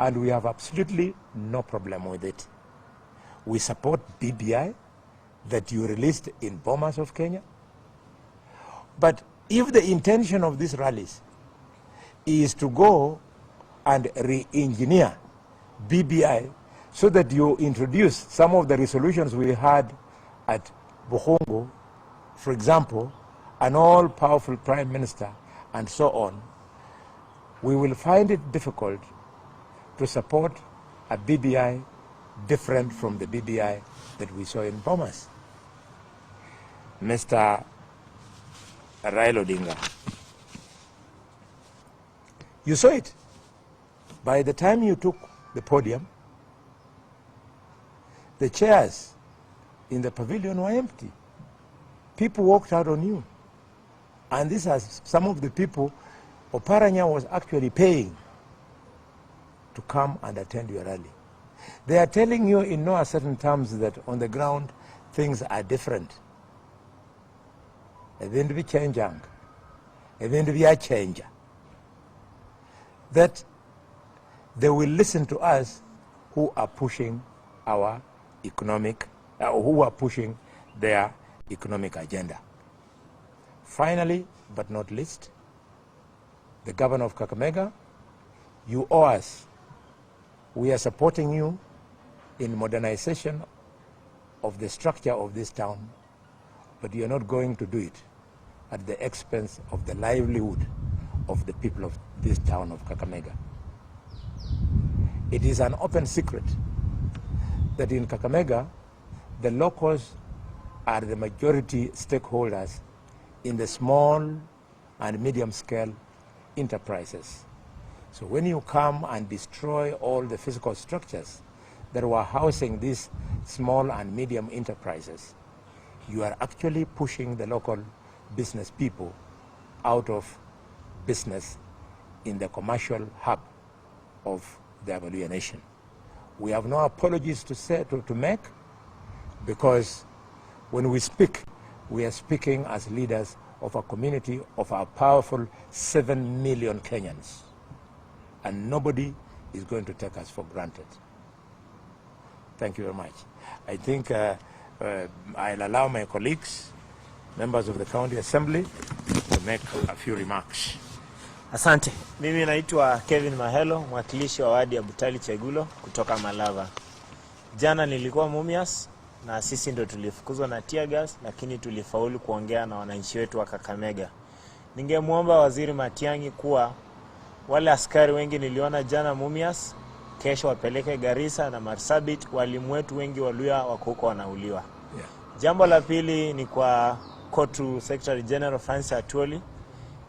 and we have absolutely no problem with it. We support BBI that you released in Bomas of Kenya. But if the intention of these rallies is to go and re-engineer BBI so that you introduce some of the resolutions we had at Buhongo, for example, an all-powerful prime minister and so on, we will find it difficult to support a BBI different from the BBI that we saw in Bomas. Mr. Raila Odinga, you saw it. By the time you took the podium, the chairs in the pavilion were empty. People walked out on you. And these are some of the people Oparanya was actually paying to come and attend your rally. They are telling you in no uncertain terms that on the ground things are different. Event be changing. Event be a changer. That they will listen to us who are pushing our economic, who are pushing their economic agenda. Finally, but not least, the governor of Kakamega, you owe us. We are supporting you in modernization of the structure of this town, but you are not going to do it at the expense of the livelihood of the people of this town of Kakamega. It is an open secret that in Kakamega, the locals are the majority stakeholders in the small and medium scale enterprises. So when you come and destroy all the physical structures that were housing these small and medium enterprises, you are actually pushing the local business people out of business in the commercial hub of the Abaluya nation. We have no apologies to make, because when we speak, we are speaking as leaders of a community of our powerful 7 million Kenyans. And nobody is going to take us for granted. Thank you very much. I think I'll allow my colleagues, members of the County Assembly, to make a few remarks. Asante. Mimi naitwa Kevin Mahelo, mwakilishi wa wadi ya Butali Chegulo kutoka Malava. Jana nilikuwa Mumias na sisi ndo tulifukuzwa na tear gas, lakini tulifaulu kuongea na wananchi wetu wa Kakamega. Ningemuomba Waziri Matiang'i kuwa wale askari wengi niliona jana Mumias, kesho wapeleke Garissa na Marsabit, walimu wetu wengi Waluya wako huko wanauliwa. Jambo la pili ni kwa Kotu Secretary General Francis Atwoli.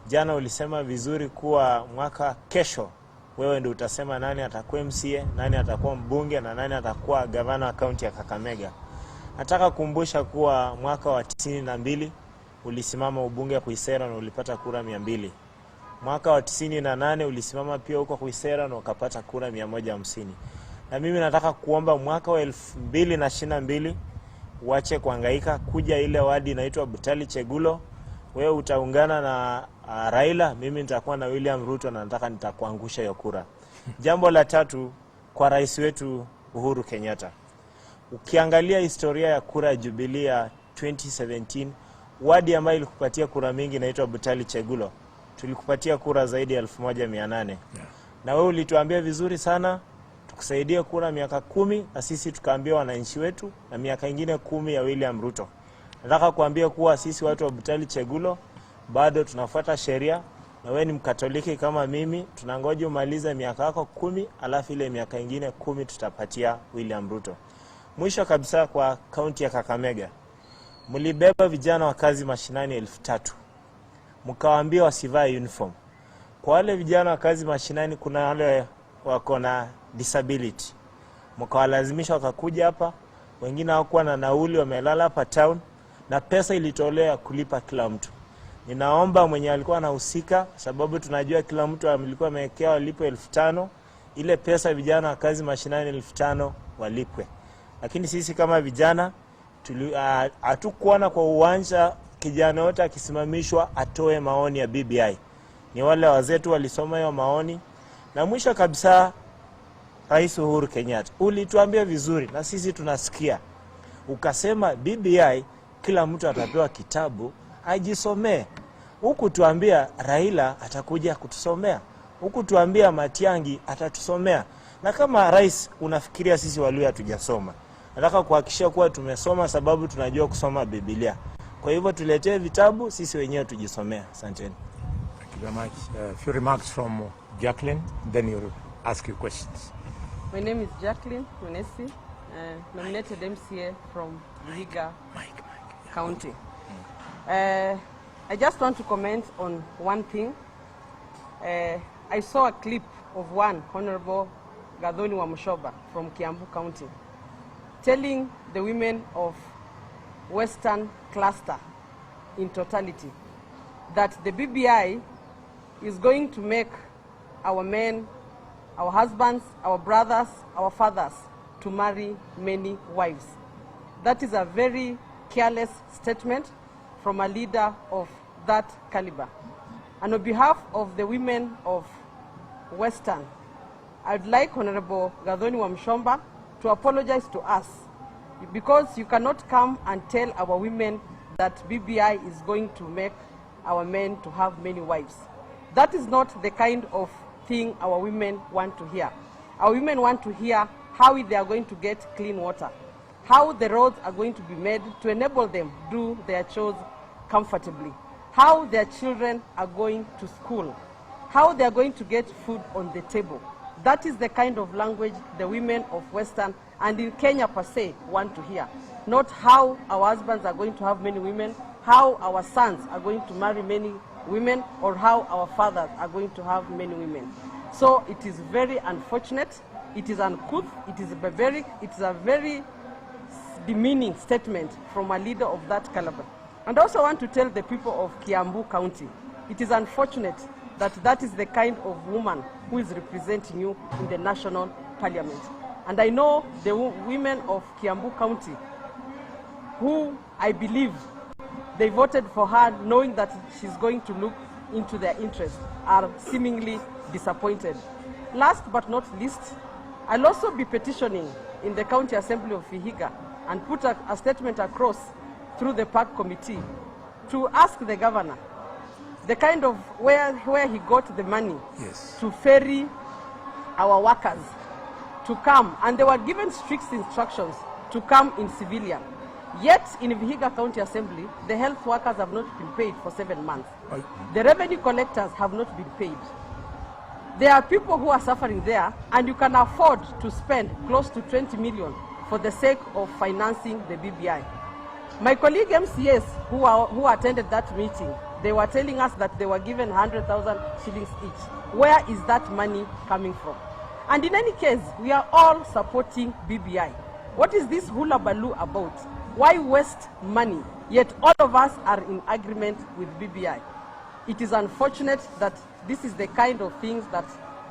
Jana ulisema vizuri kuwa mwaka kesho wewe ndio utasema nani atakuwa MCA, nani atakuwa mbunge na nani atakuwa gavana wa kaunti ya Kakamega. Nataka kukumbusha kuwa mwaka wa 92 ulisimama ubunge Kuisera na ulipata kura 200. Mwaka wa 98 ulisimama pia huko Kuisera na ukapata kura 150. Na mimi nataka kuomba mwaka wa 2022 uache kuhangaika kuja ile wadi inaitwa Butali Chegulo. Wewe utaungana na Raila, mimi nitakuwa na William Ruto na nataka nitakuangusha hiyo kura. Jambo la tatu kwa rais wetu Uhuru Kenyatta. Ukiangalia historia ya kura ya Jubilee ya 2017, wadi ambayo ilikupatia kura mingi inaitwa Butali Chegulo. Tulikupatia kura zaidi ya 1800. Na wewe ulituambia vizuri sana tukusaidie kura miaka 10, na sisi tukaambia wananchi wetu na miaka ingine 10 ya William Ruto. Nataka kuambia kuwa sisi watu wa Butali Chegulo bado tunafuata sheria, na wewe ni Mkatoliki kama mimi, tunangoja umalize miaka yako 10, alafu ile miaka ingine 10 tutapatia William Ruto. Mwisho kabisa kwa kaunti ya Kakamega, mlibeba vijana wa kazi mashinani 3000. Mkawaambia wasivae uniform. Kwa wale vijana wa kazi mashinani kuna wale wako na disability. Mkawalazimisha wakakuja hapa, wengine hawakuwa na nauli, wamelala hapa town na pesa ilitolewa kulipa kila mtu. Ninaomba mwenye alikuwa anahusika, sababu tunajua kila mtu alikuwa amewekewa alipo 1500, ile pesa vijana wa kazi mashinani 1500 walipwe. Lakini sisi kama vijana hatukuona kwa uwanja kijana wote akisimamishwa atoe maoni ya BBI. Ni wale wazee tu walisoma hiyo maoni. Na mwisho kabisa Rais Uhuru Kenyatta, ulituambia vizuri na sisi tunasikia. Ukasema BBI kila mtu atapewa kitabu ajisomee. Huku tuambia Raila atakuja kutusomea. Huku tuambia Matiangi atatusomea. Na kama rais unafikiria sisi Waluhya hatujasoma, nataka kuhakikisha kuwa tumesoma, sababu tunajua kusoma Biblia. Kwa hivyo tuletee vitabu sisi wenyewe tujisomea. Asanteni. Thank you very much. Few remarks from Jacqueline, then you'll ask your questions. My name is Jacqueline Mwenesi, nominated MCA from Vihiga County. I just want to comment on one thing. I saw a clip of one Honorable Gathoni Wamushoba from Kiambu County telling the women of Western Cluster in totality that the BBI is going to make our men, our husbands, our brothers, our fathers to marry many wives. That is a very careless statement from a leader of that caliber. And on behalf of the women of Western, I'd like Honorable Gathoni Wamushomba to apologize to us, because you cannot come and tell our women that BBI is going to make our men to have many wives. That is not the kind of thing our women want to hear. Our women want to hear how they are going to get clean water, how the roads are going to be made to enable them do their chores comfortably, how their children are going to school, how they are going to get food on the table. That is the kind of language the women of Western and in Kenya per se want to hear. Not how our husbands are going to have many women, how our sons are going to marry many women, or how our fathers are going to have many women. So it is very unfortunate, it is uncouth, it is a very demeaning statement from a leader of that caliber. And I also want to tell the people of Kiambu County, it is unfortunate that that is the kind of woman who is representing you in the national parliament. And I know the women of Kiambu County, who I believe they voted for her knowing that she's going to look into their interests, are seemingly disappointed. Last but not least, I'll also be petitioning in the County Assembly of Vihiga and put a statement across through the park committee to ask the governor the kind of where he got the money to ferry our workers to come, and they were given strict instructions to come in civilian. Yet in Vihiga County Assembly, the health workers have not been paid for 7 months. The revenue collectors have not been paid. There are people who are suffering there, and you can afford to spend close to 20 million for the sake of financing the BBI. My colleague MCAs who attended that meeting, they were telling us that they were given 100,000 shillings each. Where is that money coming from? And in any case, we are all supporting BBI. What is this hula baloo about? Why waste money? Yet all of us are in agreement with BBI. It is unfortunate that this is the kind of things that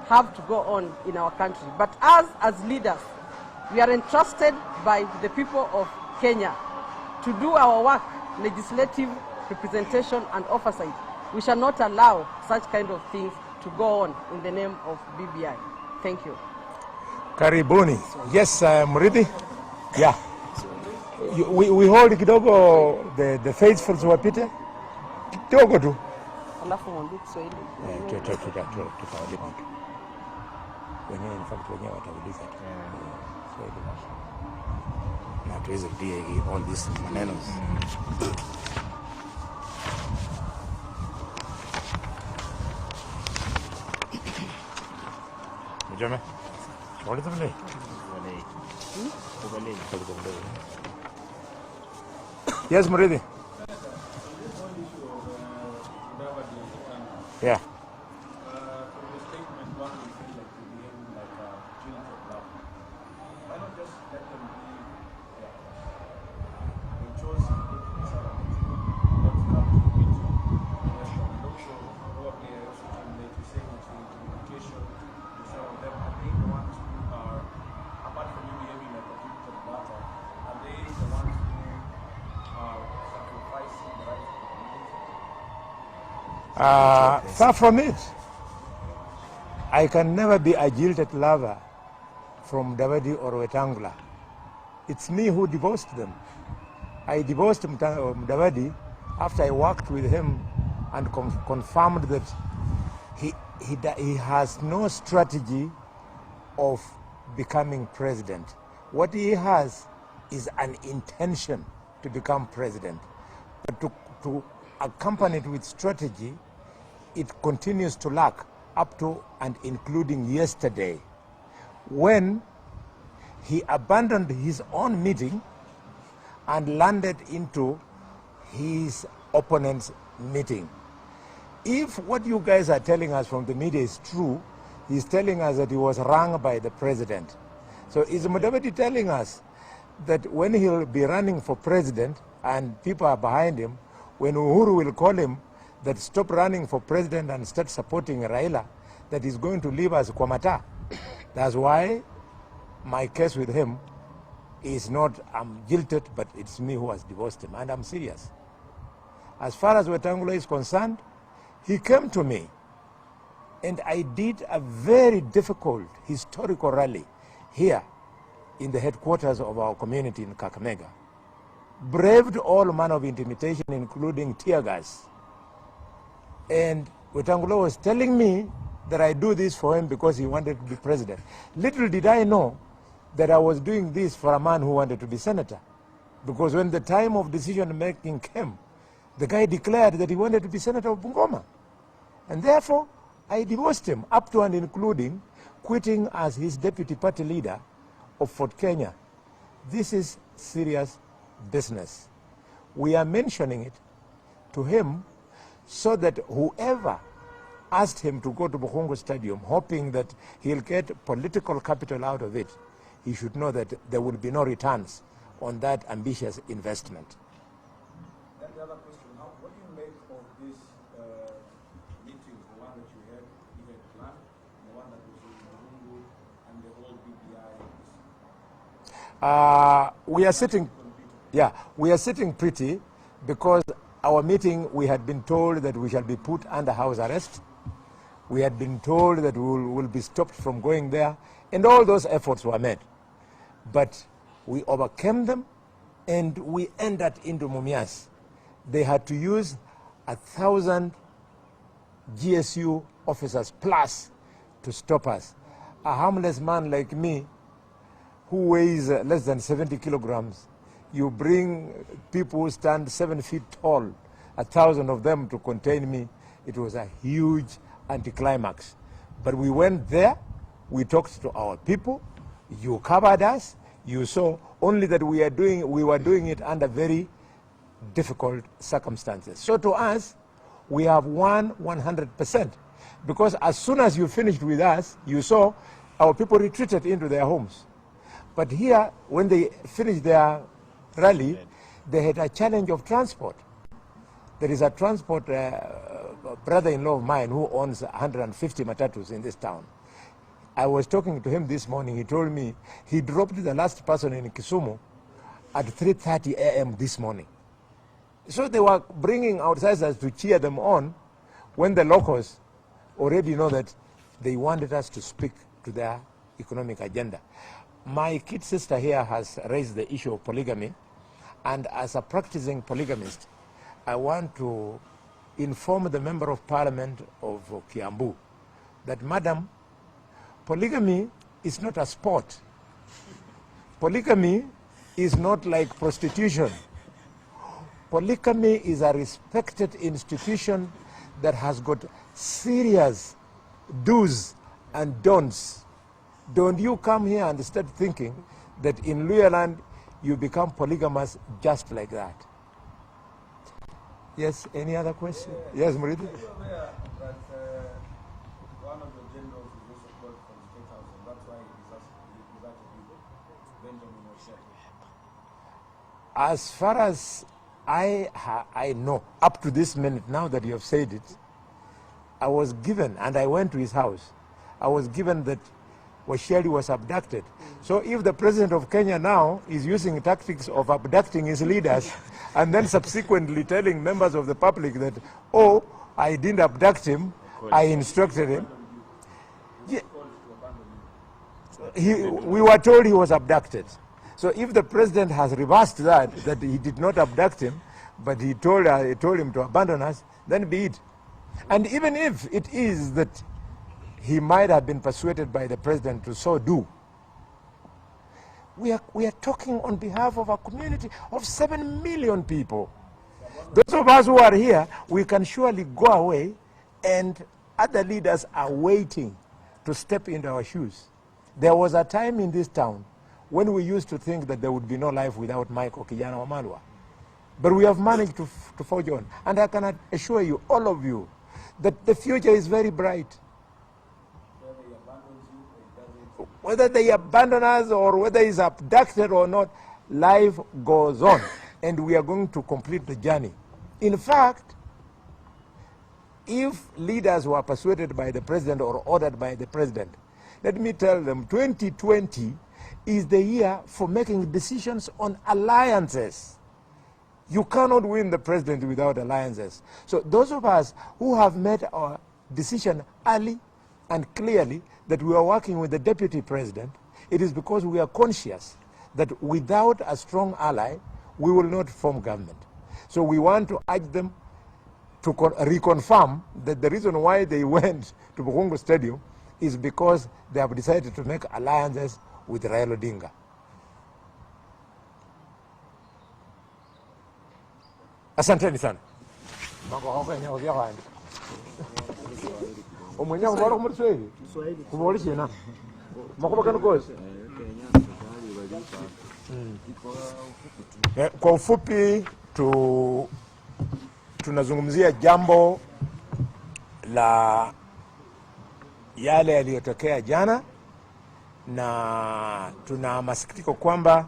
have to go on in our country. But as leaders, we are entrusted by the people of Kenya to do our work, legislative representation and oversight. We shall not allow such kind of things to go on in the name of BBI. Thank you. Karibuni. Yes, Muridi? Yeah. We hold kidogo the faithfuls wapite kidogo tu. Alafu mwambie Kiswahili. Tutawalipa. Wenyewe in fact wenyewe watauliza tu. Swahili. Na tuweze kudia all these maneno. Mjome? Wale tabale. Yes, Muridi. Yeah. Far from it. I can never be a jilted lover from Mudavadi or Wetangula. It's me who divorced them. I divorced Mudavadi after I worked with him and confirmed that he has no strategy of becoming president. What he has is an intention to become president. But to accompany it with strategy, it continues to lack up to and including yesterday, when he abandoned his own meeting and landed into his opponent's meeting. If what you guys are telling us from the media is true, he's telling us that he was rung by the president. So is Mudavadi telling us that when he'll be running for president and people are behind him, when Uhuru will call him that stop running for president and start supporting Raila, that he's going to leave us Kwamata? That's why my case with him is not I'm guilty, but it's me who has divorced him, and I'm serious. As far as Wetangula is concerned, he came to me and I did a very difficult historical rally here in the headquarters of our community in Kakamega. Braved all manner of intimidation, including tear gas. And Wetangula was telling me that I do this for him because he wanted to be president. Little did I know that I was doing this for a man who wanted to be senator. Because when the time of decision making came, the guy declared that he wanted to be senator of Bungoma. And therefore, I divorced him, up to and including quitting as his deputy party leader of Fort Kenya. This is serious business. We are mentioning it to him so that whoever asked him to go to Bukhungu Stadium, hoping that he'll get political capital out of it, he should know that there will be no returns on that ambitious investment. Then the other question, what do you make of this meeting, the one that you had planned, the one that was in Mudavadi, and the whole BBI? We are sitting pretty because our meeting, we had been told that we shall be put under house arrest. We had been told that we will be stopped from going there, and all those efforts were made. But we overcame them and we entered into Mumias. They had to use 1,000 GSU officers plus to stop us. A harmless man like me, who weighs less than 70 kilograms, you bring people who stand 7 feet tall, 1,000 of them to contain me. It was a huge anticlimax. But we went there, we talked to our people, you covered us, you saw only that we were doing it under very difficult circumstances. So to us, we have won 100%. Because as soon as you finished with us, you saw our people retreated into their homes. But here, when they finished their rally, they had a challenge of transport. There is a transport brother-in-law of mine who owns 150 matatus in this town. I was talking to him this morning. He told me he dropped the last person in Kisumu at 3:30 a.m. this morning. So they were bringing outsiders to cheer them on when the locals already know that they wanted us to speak to their economic agenda. My kid sister here has raised the issue of polygamy, and as a practicing polygamist, I want to inform the Member of Parliament of Kiambu that, Madam, polygamy is not a sport. Polygamy is not like prostitution. Polygamy is a respected institution that has got serious do's and don'ts. Don't you come here and start thinking that in Luyaland you become polygamous just like that. Yes, any other question? Yes, Muridi? But one of the generals is also called from the State House, and that's why he deserted you, Benjamin Oshet. As far as I know, up to this minute, now that you have said it, I was given, and I went to his house, I was given that Washeli was abducted. So if the president of Kenya now is using tactics of abducting his leaders and then subsequently telling members of the public that, oh, I didn't abduct him, I instructed him. Yeah. we were told he was abducted. So if the president has reversed that he did not abduct him, but he told him to abandon us, then be it. And even if it is that he might have been persuaded by the president to so do, we are talking on behalf of a community of 7 million people. Those of us who are here, we can surely go away, and other leaders are waiting to step into our shoes. There was a time in this town when we used to think that there would be no life without Michael Kijana Wamalwa. But we have managed to forge on. And I can assure you, all of you, that the future is very bright. Whether they abandon us or whether he's abducted or not, life goes on. And we are going to complete the journey. In fact, if leaders were persuaded by the president or ordered by the president, let me tell them, 2020 is the year for making decisions on alliances. You cannot win the president without alliances. So those of us who have made our decision early and clearly that we are working with the deputy president, it is because we are conscious that without a strong ally, we will not form government. So we want to urge them to reconfirm that the reason why they went to Bukungu Stadium is because they have decided to make alliances with Raila Odinga. Asanteni sana. Kwa ufupi tunazungumzia jambo la yale yaliyotokea jana, na tuna masikitiko kwamba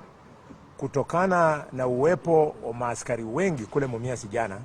kutokana na uwepo wa maaskari wengi kule Mumias jana,